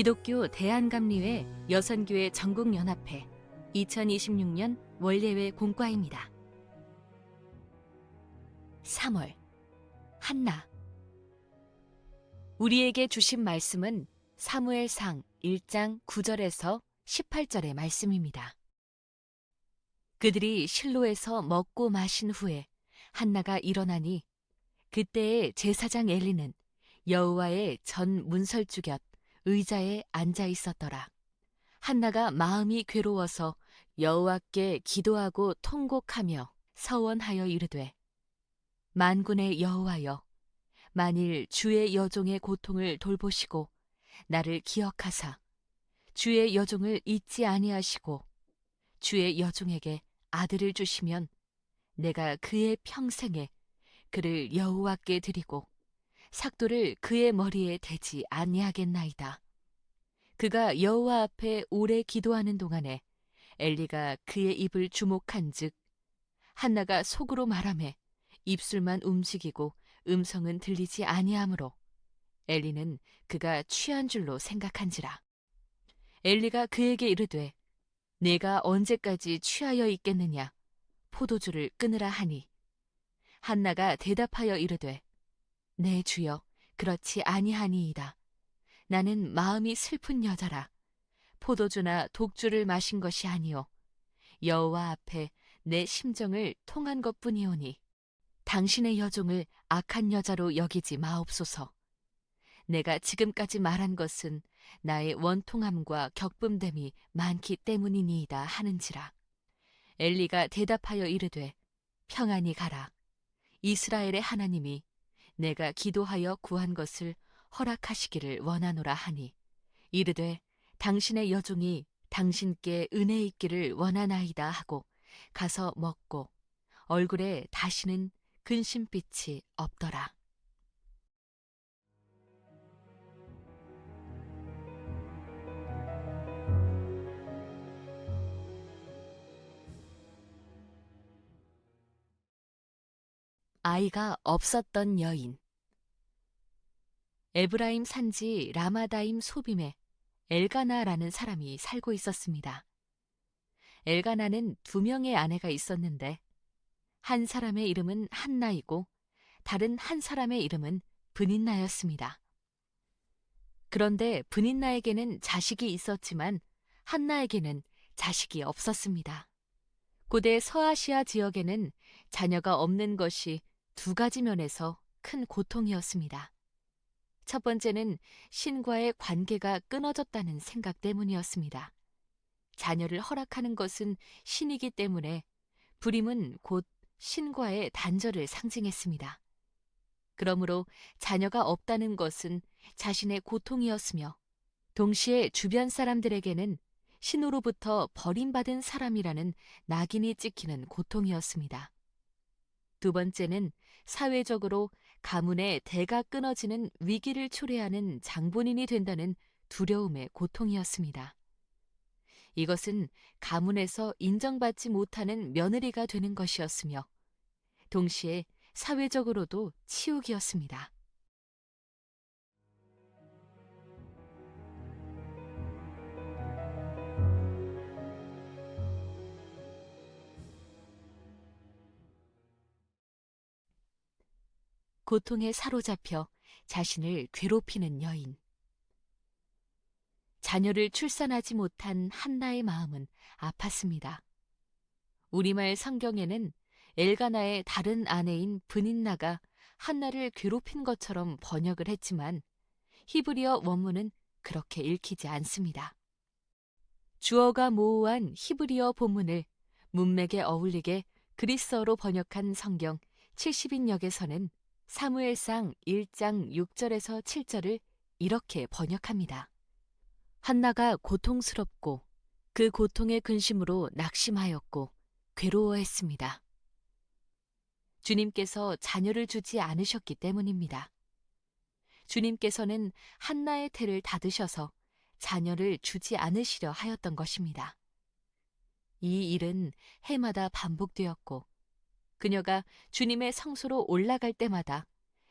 기독교 대한감리회 여선교회 전국연합회 2026년 원례회 공과입니다. 3월 한나. 우리에게 주신 말씀은 사무엘상 1장 9절에서 18절의 말씀입니다. 그들이 실로에서 먹고 마신 후에 한나가 일어나니 그때의 제사장 엘리는 여호와의 전 문설주 곁 의자에 앉아 있었더라. 한나가 마음이 괴로워서 여호와께 기도하고 통곡하며 서원하여 이르되, 만군의 여호와여, 만일 주의 여종의 고통을 돌보시고 나를 기억하사 주의 여종을 잊지 아니하시고 주의 여종에게 아들을 주시면 내가 그의 평생에 그를 여호와께 드리고 삭도를 그의 머리에 대지 아니하겠나이다. 그가 여호와 앞에 오래 기도하는 동안에 엘리가 그의 입을 주목한즉 한나가 속으로 말하매 입술만 움직이고 음성은 들리지 아니하므로 엘리는 그가 취한 줄로 생각한지라. 엘리가 그에게 이르되, 내가 언제까지 취하여 있겠느냐? 포도주를 끊으라 하니. 한나가 대답하여 이르되, 내 주여, 그렇지 아니하니이다. 나는 마음이 슬픈 여자라. 포도주나 독주를 마신 것이 아니요 여호와 앞에 내 심정을 통한 것뿐이오니 당신의 여종을 악한 여자로 여기지 마옵소서. 내가 지금까지 말한 것은 나의 원통함과 격분됨이 많기 때문이니이다 하는지라. 엘리가 대답하여 이르되, 평안히 가라. 이스라엘의 하나님이 내가 기도하여 구한 것을 허락하시기를 원하노라 하니, 이르되 당신의 여종이 당신께 은혜 있기를 원하나이다 하고 가서 먹고 얼굴에 다시는 근심빛이 없더라. 아이가 없었던 여인. 에브라임 산지 라마다임 소빔에 엘가나라는 사람이 살고 있었습니다. 엘가나는 2명의 아내가 있었는데 한 사람의 이름은 한나이고 다른 한 사람의 이름은 브닌나였습니다. 그런데 브닌나에게는 자식이 있었지만 한나에게는 자식이 없었습니다. 고대 서아시아 지역에는 자녀가 없는 것이 2가지 면에서 큰 고통이었습니다. 첫 번째는 신과의 관계가 끊어졌다는 생각 때문이었습니다. 자녀를 허락하는 것은 신이기 때문에 불임은 곧 신과의 단절을 상징했습니다. 그러므로 자녀가 없다는 것은 자신의 고통이었으며 동시에 주변 사람들에게는 신으로부터 버림받은 사람이라는 낙인이 찍히는 고통이었습니다. 두 번째는 사회적으로 가문의 대가 끊어지는 위기를 초래하는 장본인이 된다는 두려움의 고통이었습니다. 이것은 가문에서 인정받지 못하는 며느리가 되는 것이었으며 동시에 사회적으로도 치욕이었습니다. 고통에 사로잡혀 자신을 괴롭히는 여인. 자녀를 출산하지 못한 한나의 마음은 아팠습니다. 우리말 성경에는 엘가나의 다른 아내인 브닌나가 한나를 괴롭힌 것처럼 번역을 했지만 히브리어 원문은 그렇게 읽히지 않습니다. 주어가 모호한 히브리어 본문을 문맥에 어울리게 그리스어로 번역한 성경 70인역에서는 사무엘상 1장 6절에서 7절을 이렇게 번역합니다. 한나가 고통스럽고 그 고통의 근심으로 낙심하였고 괴로워했습니다. 주님께서 자녀를 주지 않으셨기 때문입니다. 주님께서는 한나의 태를 닫으셔서 자녀를 주지 않으시려 하였던 것입니다. 이 일은 해마다 반복되었고 그녀가 주님의 성소로 올라갈 때마다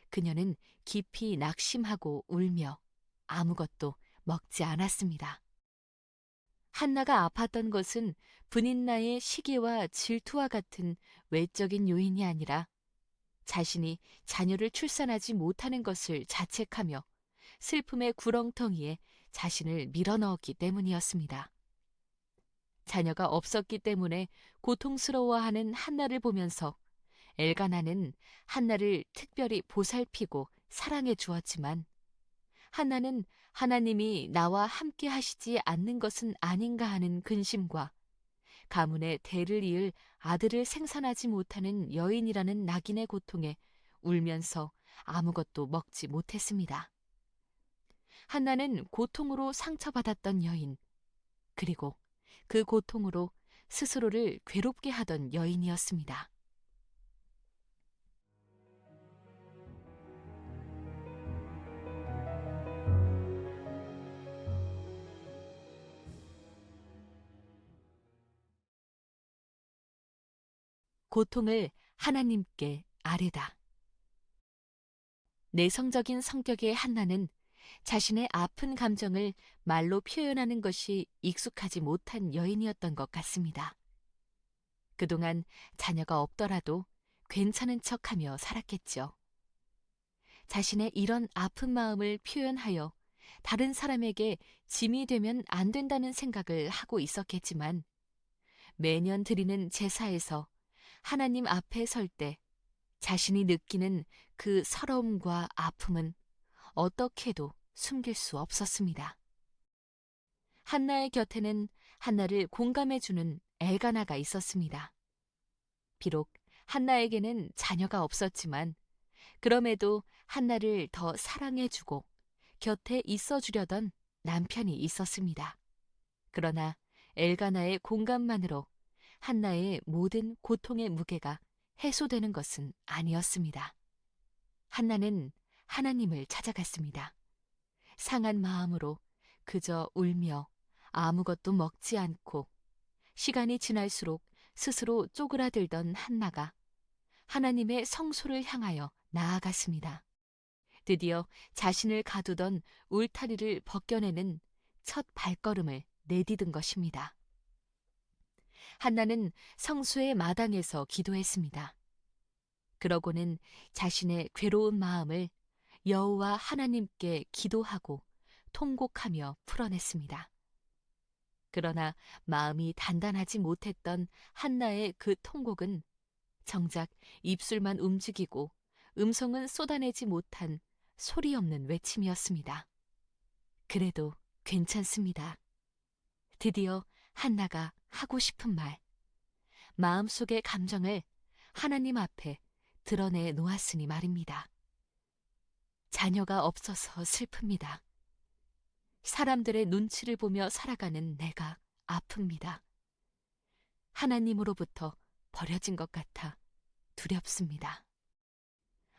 그녀는 깊이 낙심하고 울며 아무것도 먹지 않았습니다. 한나가 아팠던 것은 분인나의 시기와 질투와 같은 외적인 요인이 아니라 자신이 자녀를 출산하지 못하는 것을 자책하며 슬픔의 구렁텅이에 자신을 밀어넣었기 때문이었습니다. 자녀가 없었기 때문에 고통스러워하는 한나를 보면서 엘가나는 한나를 특별히 보살피고 사랑해 주었지만 한나는 하나님이 나와 함께 하시지 않는 것은 아닌가 하는 근심과 가문의 대를 이을 아들을 생산하지 못하는 여인이라는 낙인의 고통에 울면서 아무것도 먹지 못했습니다. 한나는 고통으로 상처받았던 여인, 그리고 그 고통으로 스스로를 괴롭게 하던 여인이었습니다. 고통을 하나님께 아뢰다. 내성적인 성격의 한나는 자신의 아픈 감정을 말로 표현하는 것이 익숙하지 못한 여인이었던 것 같습니다. 그동안 자녀가 없더라도 괜찮은 척하며 살았겠죠. 자신의 이런 아픈 마음을 표현하여 다른 사람에게 짐이 되면 안 된다는 생각을 하고 있었겠지만 매년 드리는 제사에서 하나님 앞에 설 때 자신이 느끼는 그 서러움과 아픔은 어떻게도 숨길 수 없었습니다. 한나의 곁에는 한나를 공감해주는 엘가나가 있었습니다. 비록 한나에게는 자녀가 없었지만 그럼에도 한나를 더 사랑해주고 곁에 있어주려던 남편이 있었습니다. 그러나 엘가나의 공감만으로 한나의 모든 고통의 무게가 해소되는 것은 아니었습니다. 한나는 하나님을 찾아갔습니다. 상한 마음으로 그저 울며 아무것도 먹지 않고 시간이 지날수록 스스로 쪼그라들던 한나가 하나님의 성소를 향하여 나아갔습니다. 드디어 자신을 가두던 울타리를 벗겨내는 첫 발걸음을 내디딘 것입니다. 한나는 성소의 마당에서 기도했습니다. 그러고는 자신의 괴로운 마음을 여호와 하나님께 기도하고 통곡하며 풀어냈습니다. 그러나 마음이 단단하지 못했던 한나의 그 통곡은 정작 입술만 움직이고 음성은 쏟아내지 못한 소리 없는 외침이었습니다. 그래도 괜찮습니다. 드디어 한나가 하고 싶은 말, 마음속의 감정을 하나님 앞에 드러내 놓았으니 말입니다. 자녀가 없어서 슬픕니다. 사람들의 눈치를 보며 살아가는 내가 아픕니다. 하나님으로부터 버려진 것 같아 두렵습니다.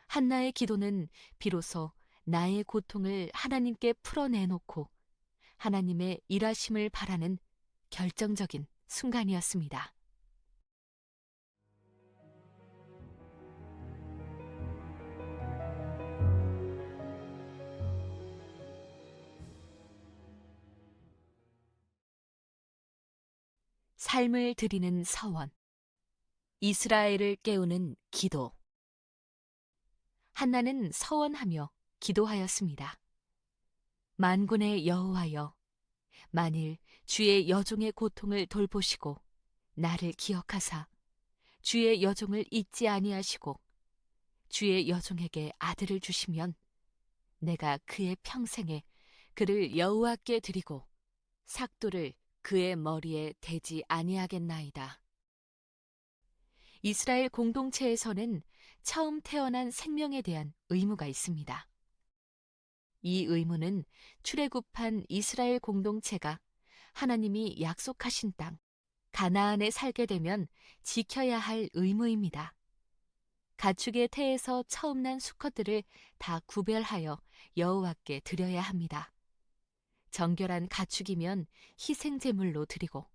한나의 기도는 비로소 나의 고통을 하나님께 풀어내놓고 하나님의 일하심을 바라는 결정적인 순간이었습니다. 삶을 드리는 서원, 이스라엘을 깨우는 기도. 한나는 서원하며 기도하였습니다. 만군의 여호와여, 만일 주의 여종의 고통을 돌보시고 나를 기억하사 주의 여종을 잊지 아니하시고 주의 여종에게 아들을 주시면 내가 그의 평생에 그를 여호와께 드리고 삭도를 그의 머리에 대지 아니하겠나이다. 이스라엘 공동체에서는 처음 태어난 생명에 대한 의무가 있습니다. 이 의무는 출애굽한 이스라엘 공동체가 하나님이 약속하신 땅 가나안에 살게 되면 지켜야 할 의무입니다. 가축의 태에서 처음 난 수컷들을 다 구별하여 여호와께 드려야 합니다. 정결한 가축이면 희생 제물로 드리고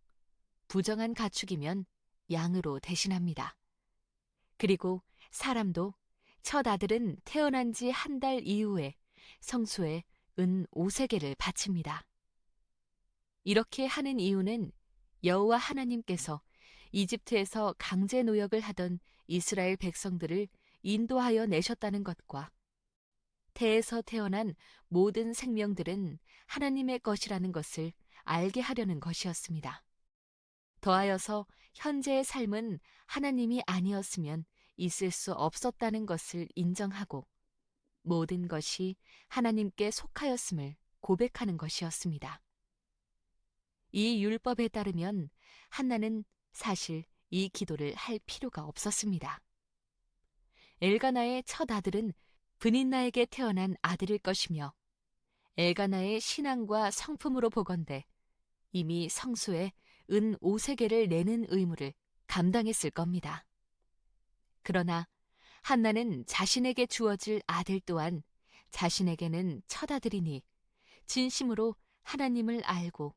부정한 가축이면 양으로 대신합니다. 그리고 사람도 첫 아들은 태어난 지 한 달 이후에 성소에 은 5세겔을 바칩니다. 이렇게 하는 이유는 여호와 하나님께서 이집트에서 강제 노역을 하던 이스라엘 백성들을 인도하여 내셨다는 것과 태에서 태어난 모든 생명들은 하나님의 것이라는 것을 알게 하려는 것이었습니다. 더하여서 현재의 삶은 하나님이 아니었으면 있을 수 없었다는 것을 인정하고 모든 것이 하나님께 속하였음을 고백하는 것이었습니다. 이 율법에 따르면 한나는 사실 이 기도를 할 필요가 없었습니다. 엘가나의 첫 아들은 브닌나에게 태어난 아들일 것이며 엘가나의 신앙과 성품으로 보건대 이미 성소에 은 5세겔을 내는 의무를 감당했을 겁니다. 그러나 한나는 자신에게 주어질 아들 또한 자신에게는 첫 아들이니 진심으로 하나님을 알고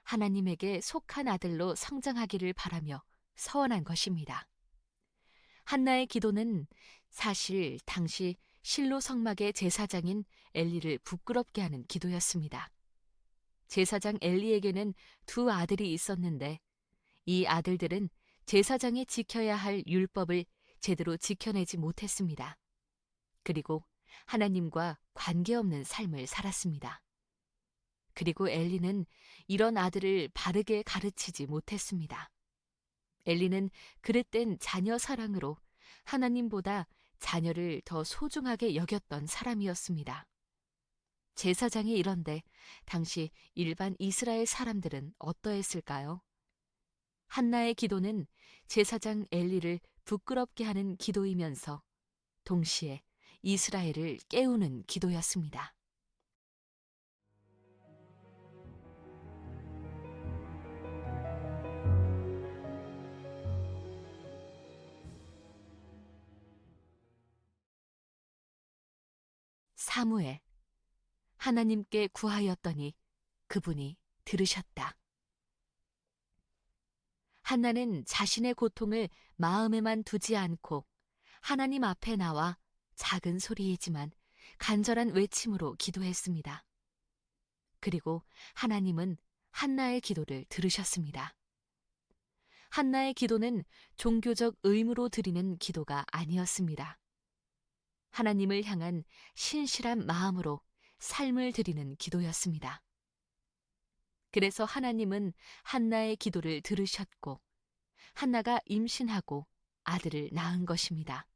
하나님에게 속한 아들로 성장하기를 바라며 서원한 것입니다. 한나의 기도는 사실 당시 실로 성막의 제사장인 엘리를 부끄럽게 하는 기도였습니다. 제사장 엘리에게는 두 아들이 있었는데 이 아들들은 제사장이 지켜야 할 율법을 제대로 지켜내지 못했습니다. 그리고 하나님과 관계없는 삶을 살았습니다. 그리고 엘리는 이런 아들을 바르게 가르치지 못했습니다. 엘리는 그릇된 자녀 사랑으로 하나님보다 자녀를 더 소중하게 여겼던 사람이었습니다. 제사장이 이런데 당시 일반 이스라엘 사람들은 어떠했을까요? 한나의 기도는 제사장 엘리를 부끄럽게 하는 기도이면서 동시에 이스라엘을 깨우는 기도였습니다. 사무엘, 하나님께 구하였더니 그분이 들으셨다. 한나는 자신의 고통을 마음에만 두지 않고 하나님 앞에 나와 작은 소리이지만 간절한 외침으로 기도했습니다. 그리고 하나님은 한나의 기도를 들으셨습니다. 한나의 기도는 종교적 의무로 드리는 기도가 아니었습니다. 하나님을 향한 신실한 마음으로 삶을 드리는 기도였습니다. 그래서 하나님은 한나의 기도를 들으셨고 한나가 임신하고 아들을 낳은 것입니다.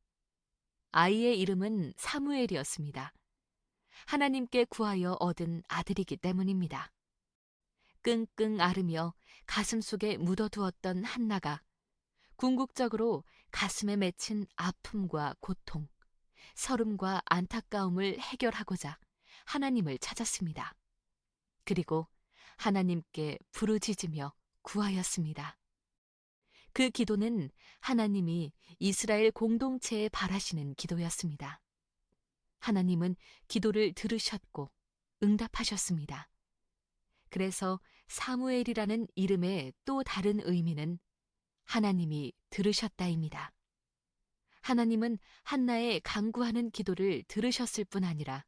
아이의 이름은 사무엘이었습니다. 하나님께 구하여 얻은 아들이기 때문입니다. 끙끙 앓으며 가슴속에 묻어두었던 한나가 궁극적으로 가슴에 맺힌 아픔과 고통, 서름과 안타까움을 해결하고자 하나님을 찾았습니다. 그리고 하나님께 부르짖으며 구하였습니다. 그 기도는 하나님이 이스라엘 공동체에 바라시는 기도였습니다. 하나님은 기도를 들으셨고 응답하셨습니다. 그래서 사무엘이라는 이름의 또 다른 의미는 하나님이 들으셨다입니다. 하나님은 한나의 간구하는 기도를 들으셨을 뿐 아니라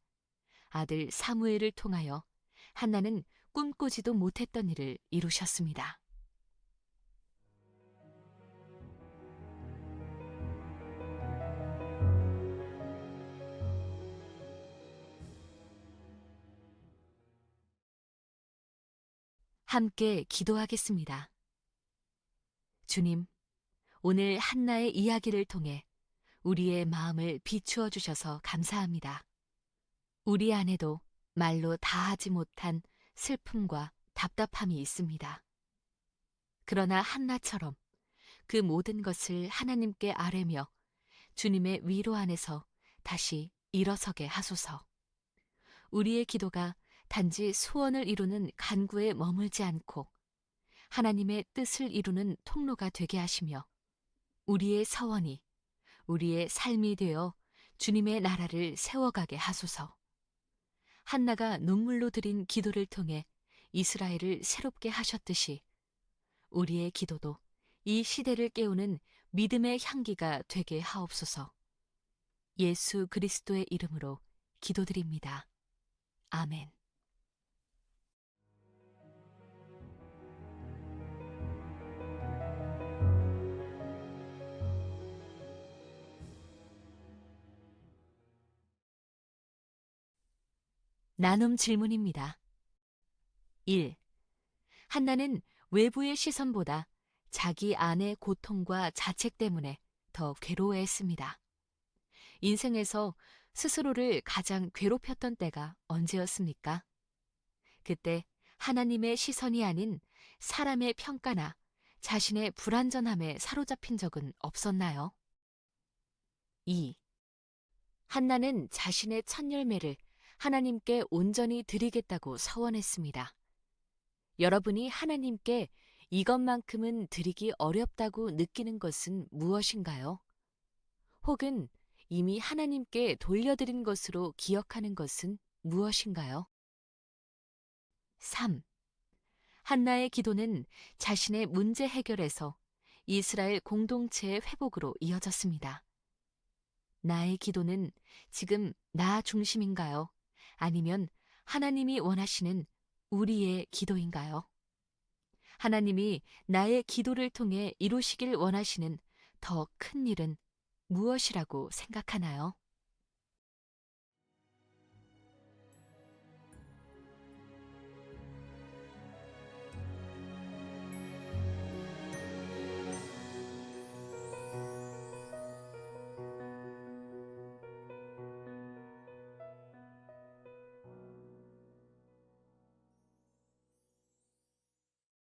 아들 사무엘을 통하여 한나는 꿈꾸지도 못했던 일을 이루셨습니다. 함께 기도하겠습니다. 주님, 오늘 한나의 이야기를 통해 우리의 마음을 비추어 주셔서 감사합니다. 우리 안에도 말로 다하지 못한 슬픔과 답답함이 있습니다. 그러나 한나처럼 그 모든 것을 하나님께 아뢰며 주님의 위로 안에서 다시 일어서게 하소서. 우리의 기도가 단지 소원을 이루는 간구에 머물지 않고 하나님의 뜻을 이루는 통로가 되게 하시며 우리의 서원이 우리의 삶이 되어 주님의 나라를 세워가게 하소서. 한나가 눈물로 드린 기도를 통해 이스라엘을 새롭게 하셨듯이 우리의 기도도 이 시대를 깨우는 믿음의 향기가 되게 하옵소서. 예수 그리스도의 이름으로 기도드립니다. 아멘. 나눔 질문입니다. 1. 한나는 외부의 시선보다 자기 안의 고통과 자책 때문에 더 괴로워했습니다. 인생에서 스스로를 가장 괴롭혔던 때가 언제였습니까? 그때 하나님의 시선이 아닌 사람의 평가나 자신의 불완전함에 사로잡힌 적은 없었나요? 2. 한나는 자신의 첫 열매를 하나님께 온전히 드리겠다고 서원했습니다. 여러분이 하나님께 이것만큼은 드리기 어렵다고 느끼는 것은 무엇인가요? 혹은 이미 하나님께 돌려드린 것으로 기억하는 것은 무엇인가요? 3. 한나의 기도는 자신의 문제 해결에서 이스라엘 공동체의 회복으로 이어졌습니다. 나의 기도는 지금 나 중심인가요? 아니면 하나님이 원하시는 우리의 기도인가요? 하나님이 나의 기도를 통해 이루시길 원하시는 더 큰 일은 무엇이라고 생각하나요?